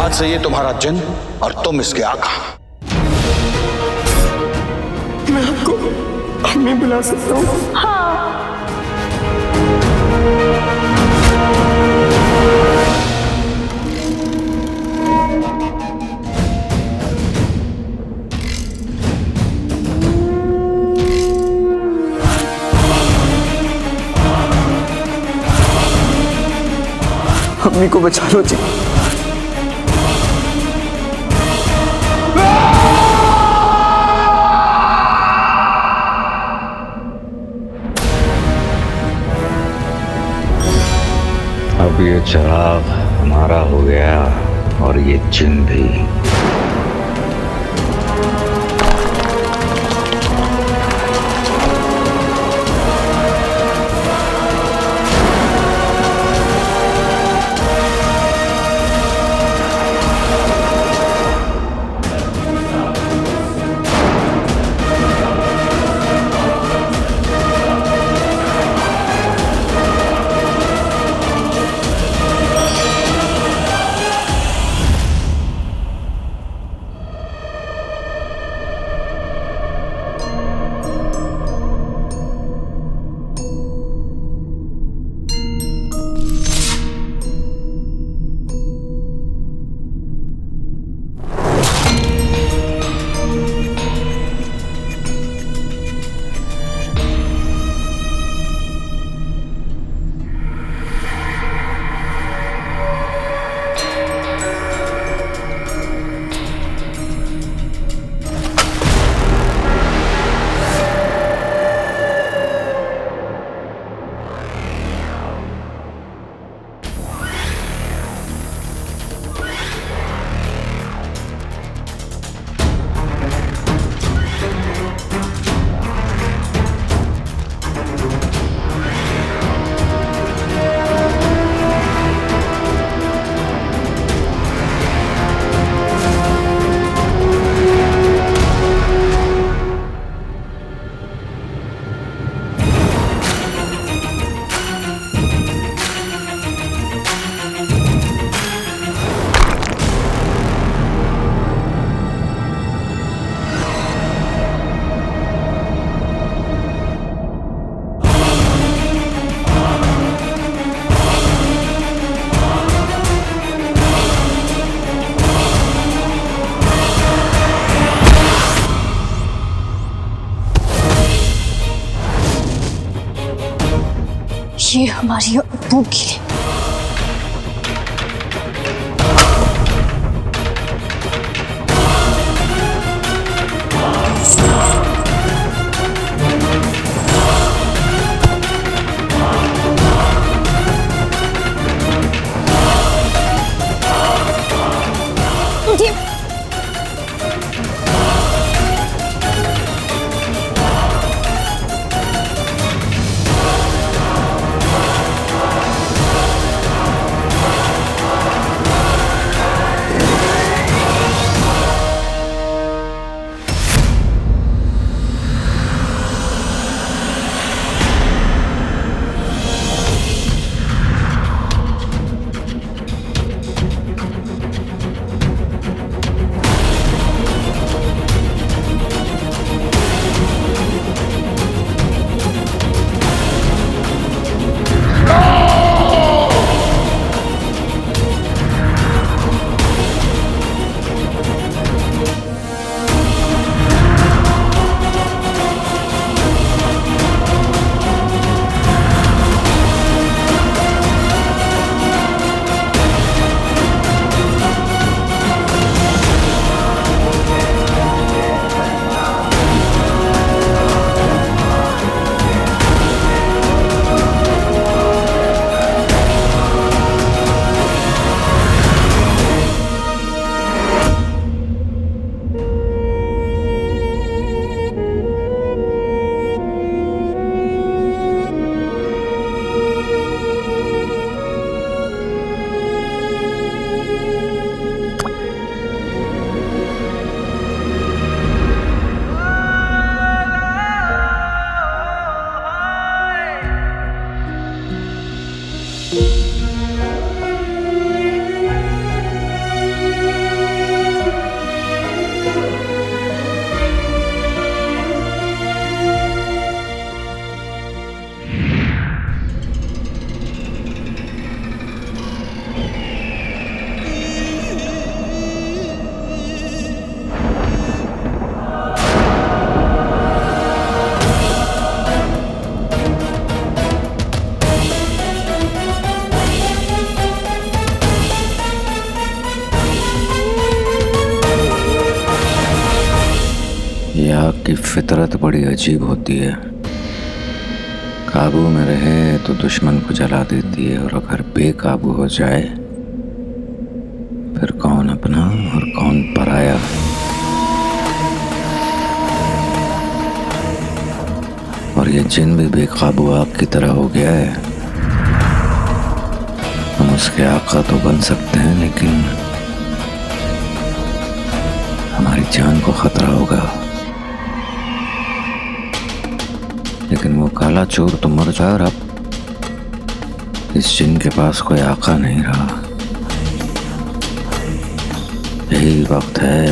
आज से ये तुम्हारा जिन और तुम इसके आका। मैं आपको अम्मी बुला सकता हूँ? हाँ। अम्मी को बचा लो जी। अब ये चिराग हमारा हो गया और ये जिन भी। ये हमारी अब्बू की है। फितरत बड़ी अजीब होती है। काबू में रहे तो दुश्मन को जला देती है, और अगर बेकाबू हो जाए फिर कौन अपना और कौन पराया। और ये जिन भी बेकाबू आग की तरह हो गया है। हम उसके आका तो बन सकते हैं, लेकिन हमारी जान को खतरा होगा। लेकिन वो काला चोर तो मर जाए, और अब इस जिन के पास कोई आका नहीं रहा। यही वक्त है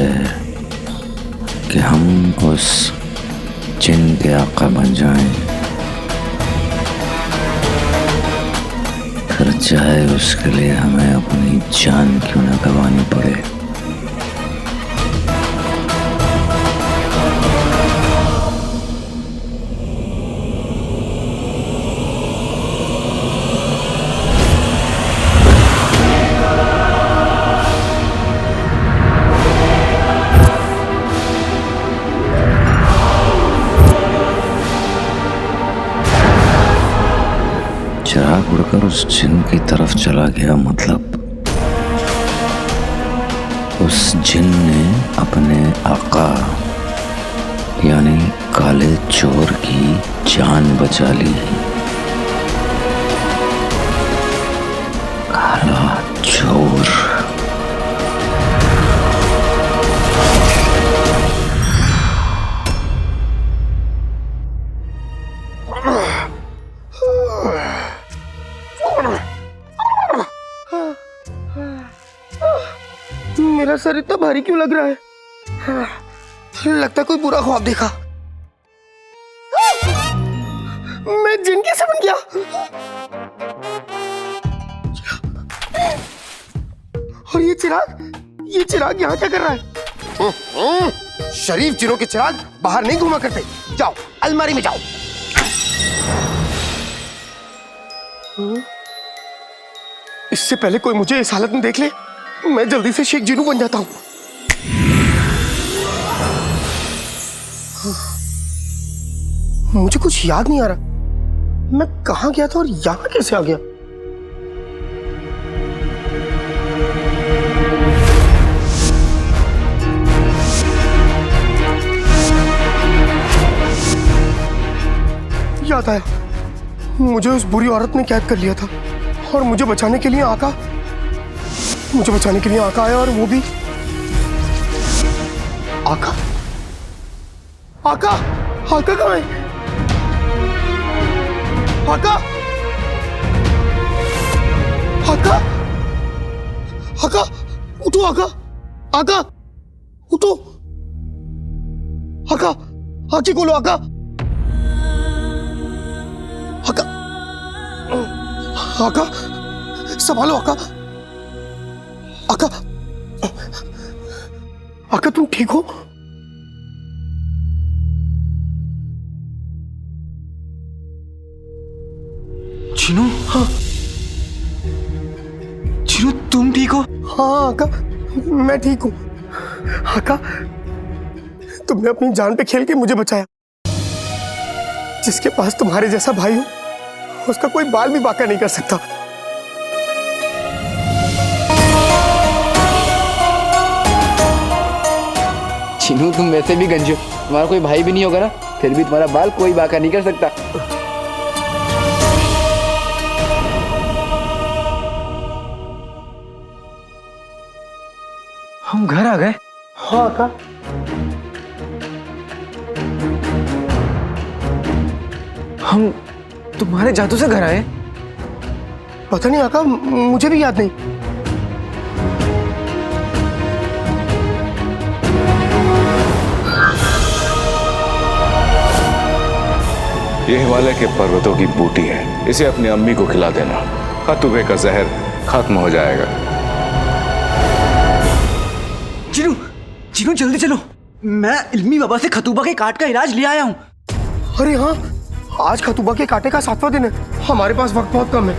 कि हम उस जिन के आका बन जाएं, फिर चाहे उसके लिए हमें अपनी जान क्यों न गंवानी पड़े। चिराग उड़कर उस जिन की तरफ चला गया। मतलब उस जिन ने अपने आका यानी काले चोर की जान बचा ली। काला चोर। मेरा सर इतना भारी क्यों लग रहा है? लगता कोई बुरा ख्वाब देखा। मैं जिन कैसे बन गया? और ये चिराग यहाँ क्या कर रहा है? शरीफ जिनों के चिराग बाहर नहीं घुमा करते। जाओ अलमारी में जाओ। इससे पहले कोई मुझे इस हालत में देख ले, मैं जल्दी से शेख जिनू बन जाता हूं। मुझे कुछ याद नहीं आ रहा, मैं कहां गया था और यहां कैसे आ गया? याद आया, मुझे उस बुरी औरत ने कैद कर लिया था और मुझे बचाने के लिए आका आया। और वो भी आका कहाँ है? आका उठो। आका उठो। आका आंखें खोलो। आका संभालो। आका तुम ठीक हो? चिनू? हाँ चिनू, तुम ठीक हो? हाँ आका, मैं ठीक हूं। आका, तुमने अपनी जान पे खेल के मुझे बचाया। जिसके पास तुम्हारे जैसा भाई हो, उसका कोई बाल भी बांका नहीं कर सकता। चिनू, तुम वैसे भी गंजे हो, तुम्हारा कोई भाई भी नहीं होगा ना, फिर भी तुम्हारा बाल कोई बांका नहीं कर सकता। हम घर आ गए? हाँ आका। हम तुम्हारे जादू से घर आए? पता नहीं आका, मुझे भी याद नहीं। ये हिमालय के पर्वतों की बूटी है, इसे अपनी अम्मी को खिला देना। खतुबे का जहर खत्म हो जाएगा। चिनू जल्दी चलो, मैं इल्मी बाबा से खतूबा के काट का इलाज ले आया हूँ। अरे हाँ, आज खतूबा के कांटे का 7वां दिन है। हमारे पास वक्त बहुत कम है,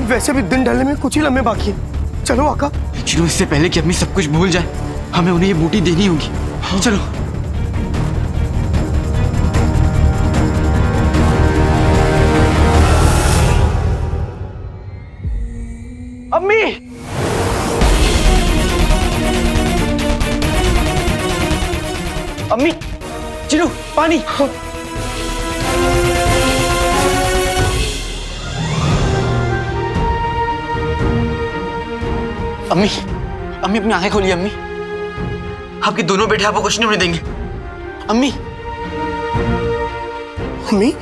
वैसे भी दिन ढलने में कुछ ही लम्हे बाकी हैं। चलो आका। चिनू, इससे पहले कि अम्मी सब कुछ भूल जाए, हमें उन्हें ये बूटी देनी होगी। हाँ। चलो। अम्मी, अम्मी, चिनू पानी। अम्मी, अम्मी अपनी आंखें खोलिए अम्मी। आपके दोनों बेटे आपको कुछ नहीं होने देंगे। अम्मी, अम्मी,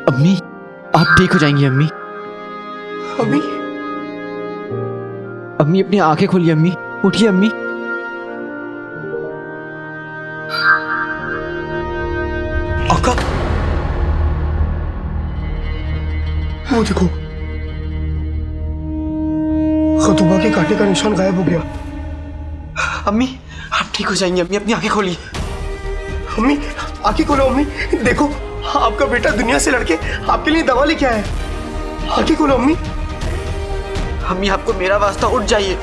अम्मी, आप ठीक हो जाएंगी अम्मी। अम्मी, अम्मी अपनी आंखें खोलिए अम्मी, उठिए अम्मी। आका, वो देखो, खतूबा के कांटे का निशान गायब हो गया। अम्मी, आप ठीक हो जाएंगी अम्मी, अपनी आंखें खोलिए। अम्मी, आंखें खोलो अम्मी, देखो आपका बेटा दुनिया से लड़के आपके लिए दवा लेके आया है। आंखें खोलो अम्मी। अम्मी, आपको मेरा वास्ता, उठ जाइए।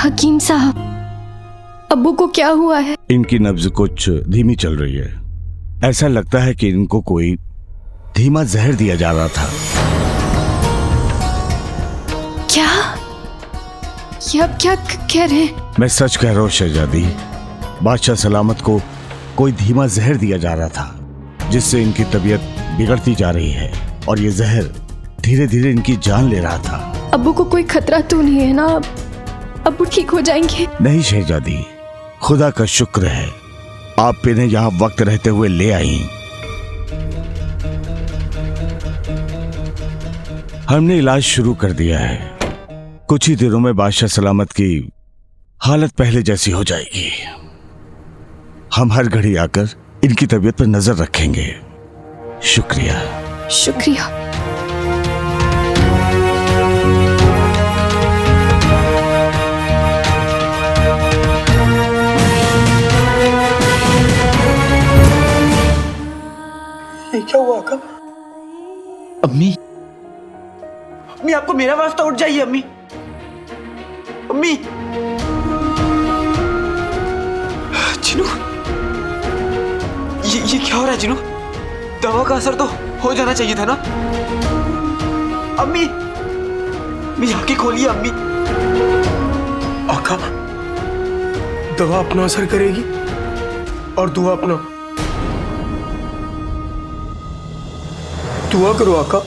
हकीम साहब, अब्बू को क्या हुआ है? इनकी नब्ज कुछ धीमी चल रही है। ऐसा लगता है कि इनको कोई धीमा जहर दिया जा रहा था। क्या? ये आप क्या कह रहे हैं? मैं सच कह रहा हूँ शहजादी, बादशाह सलामत को कोई धीमा जहर दिया जा रहा था, जिससे इनकी तबीयत बिगड़ती जा रही है और ये जहर धीरे धीरे इनकी जान ले रहा था। अब्बू को कोई खतरा तो नहीं है ना? अब्बू ठीक हो जाएंगे? नहीं शहजादी, खुदा का शुक्र है आप इन्हें यहाँ वक्त रहते हुए ले आई। हमने इलाज शुरू कर दिया है। कुछ ही दिनों में बादशाह सलामत की हालत पहले जैसी हो जाएगी। हम हर घड़ी आकर इनकी तबीयत पर नजर रखेंगे। शुक्रिया। शुक्रिया। ये क्या हुआ आका? अम्मी, अम्मी आपको मेरा वास्ता, उठ जाइए अम्मी। अम्मी, जिनू, ये क्या हो रहा है जिनू? दवा का असर तो हो जाना चाहिए था ना। अम्मी, मेरी आंखें खोलिए अम्मी। आका, दवा अपना असर करेगी और दुआ अपना। दुआ करो आका।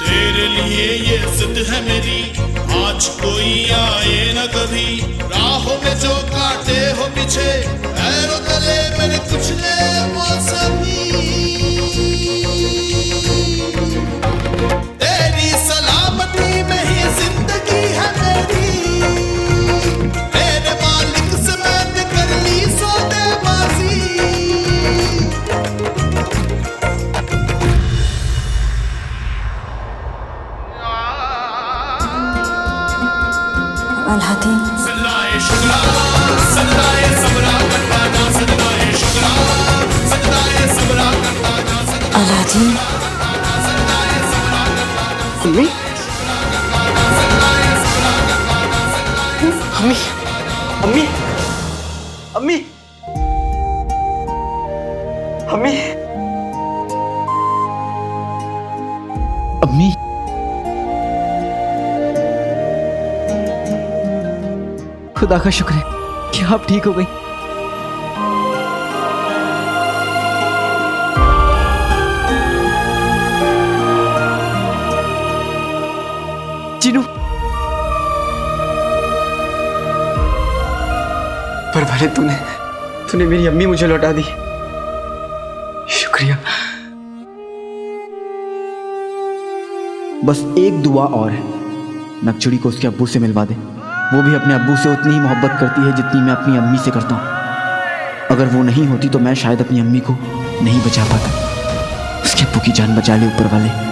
तेरे लिए ये जिद है मेरी, आज कोई आए न कभी। राहों में जो काटे हो पीछे, पैरों तले मेरे कुछ ले मौसमी। तेरी सलामती में ही जिंदगी है मेरी। मेरे मालिक से मैंने कर ली सौदेबाजी। अलादीन, सजदाए शुक्रा, सजदाए सबरा करता जा, सजदाए शुक्रा, सजदाए सबरा करता जा। अलादीन, अम्मी, अम्मी, अम्मी, अम्मी, अम्मी, अम्मी, खुदा का शुक्र है कि आप ठीक हो गई। चिनू, पर भले तूने मेरी अम्मी मुझे लौटा दी। शुक्रिया। बस एक दुआ और है, नकचड़ी को उसके अब्बू से मिलवा दे। वो भी अपने अब्बू से उतनी ही मोहब्बत करती है जितनी मैं अपनी अम्मी से करता हूँ। अगर वो नहीं होती तो मैं शायद अपनी अम्मी को नहीं बचा पाता। उसके अब्बू की जान बचा ले ऊपर वाले।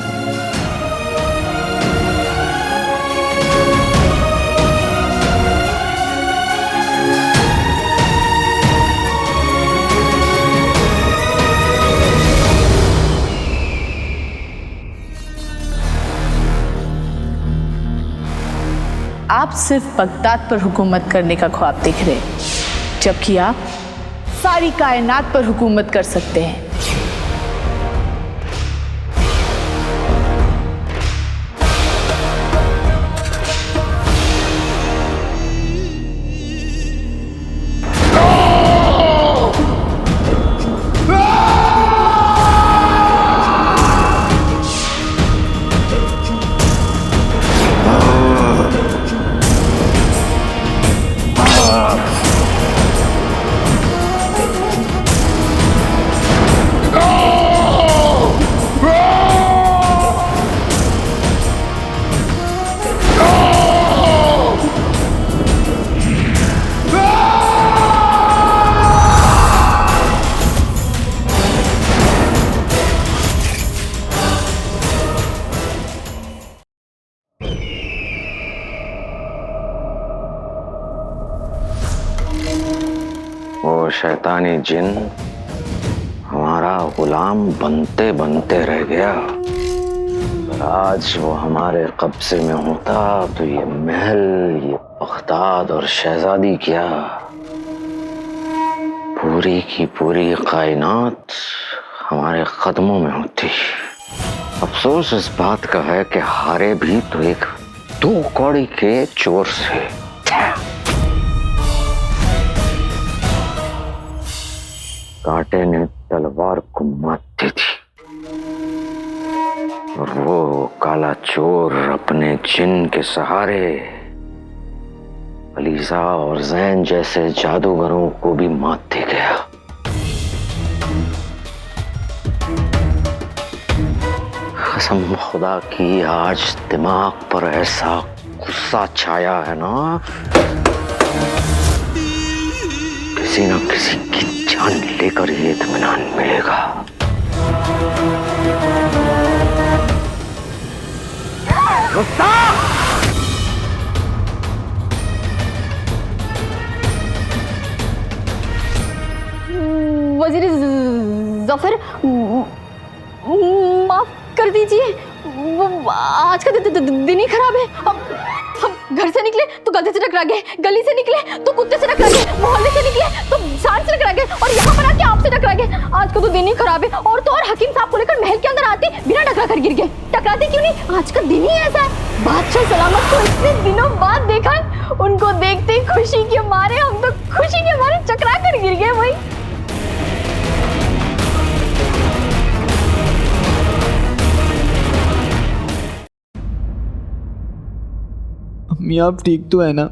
आप सिर्फ बगदाद पर हुकूमत करने का ख्वाब देख रहे हैं, जबकि आप सारी कायनात पर हुकूमत कर सकते हैं। वो शैतानी जिन हमारा गुलाम बनते बनते रह गया। पर आज वो हमारे कब्जे में होता तो ये महल, ये बगदाद और शहजादी क्या, पूरी की पूरी कायनात हमारे कदमों में होती। अफसोस इस बात का है कि हारे भी तो एक 2 कौड़ी के चोर से। कांटे ने तलवार को मात दी थी और वो काला चोर अपने जिन के सहारे अलीजा और जैन जैसे जादूगरों को भी मात दे गया। कसम खुदा की आज दिमाग पर ऐसा गुस्सा छाया है ना, किसी न किसी की जान लेकर ये इत्मीनान मिलेगा। वजीर जफर, माफ कर दीजिए, वो आज का दिन ही खराब है। हम घर से निकले तो गधे से टकरा गए, गली से निकले तो कुत्ते से टकरा गए, मोहल्ले से निकले तो सांड से टकरा गए और यहाँ पर आके आपसे टकरा गए। आज का तो दिन ही खराब है। और तो और हकीम साहब को लेकर महल के अंदर आते बिना टकरा कर गिर गए। टकराते क्यों नहीं, आज का दिन ही ऐसा है। बादशाह सलामत को इतने दिनों बाद देखा, उनको देखते ही खुशी के मारे हम तो खुशी के मारे टकरा कर गिर गए। वही अम्मी, आप ठीक तो है ना?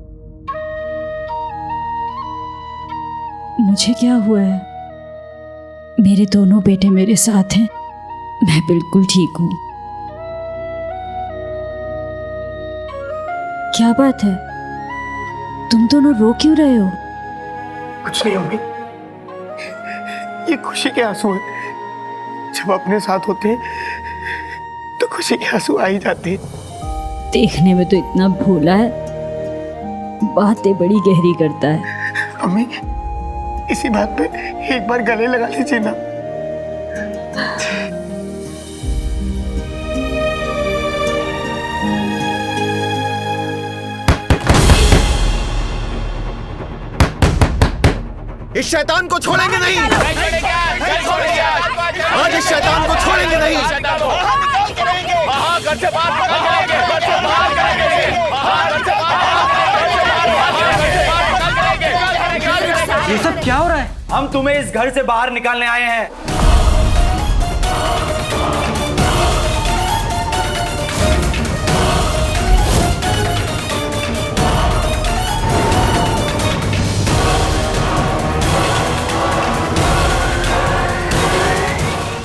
मुझे क्या हुआ है? मेरे दोनों बेटे मेरे साथ हैं, मैं बिल्कुल ठीक हूँ। क्या बात है, तुम दोनों रो क्यों रहे हो? कुछ नहीं अम्मी, ये खुशी के आंसू हैं। जब अपने साथ होते हैं तो खुशी के आंसू आ ही जाते हैं। देखने में तो इतना भोला है, बातें बड़ी गहरी करता है। अम्मी, इसी बात पे एक बार गले लगा लीजिए ना। इस शैतान को छोड़ेंगे नहीं, आज इस शैतान को छोड़ेंगे नहीं। घर से बाहर हम तुम्हें इस घर से बाहर निकालने आए हैं।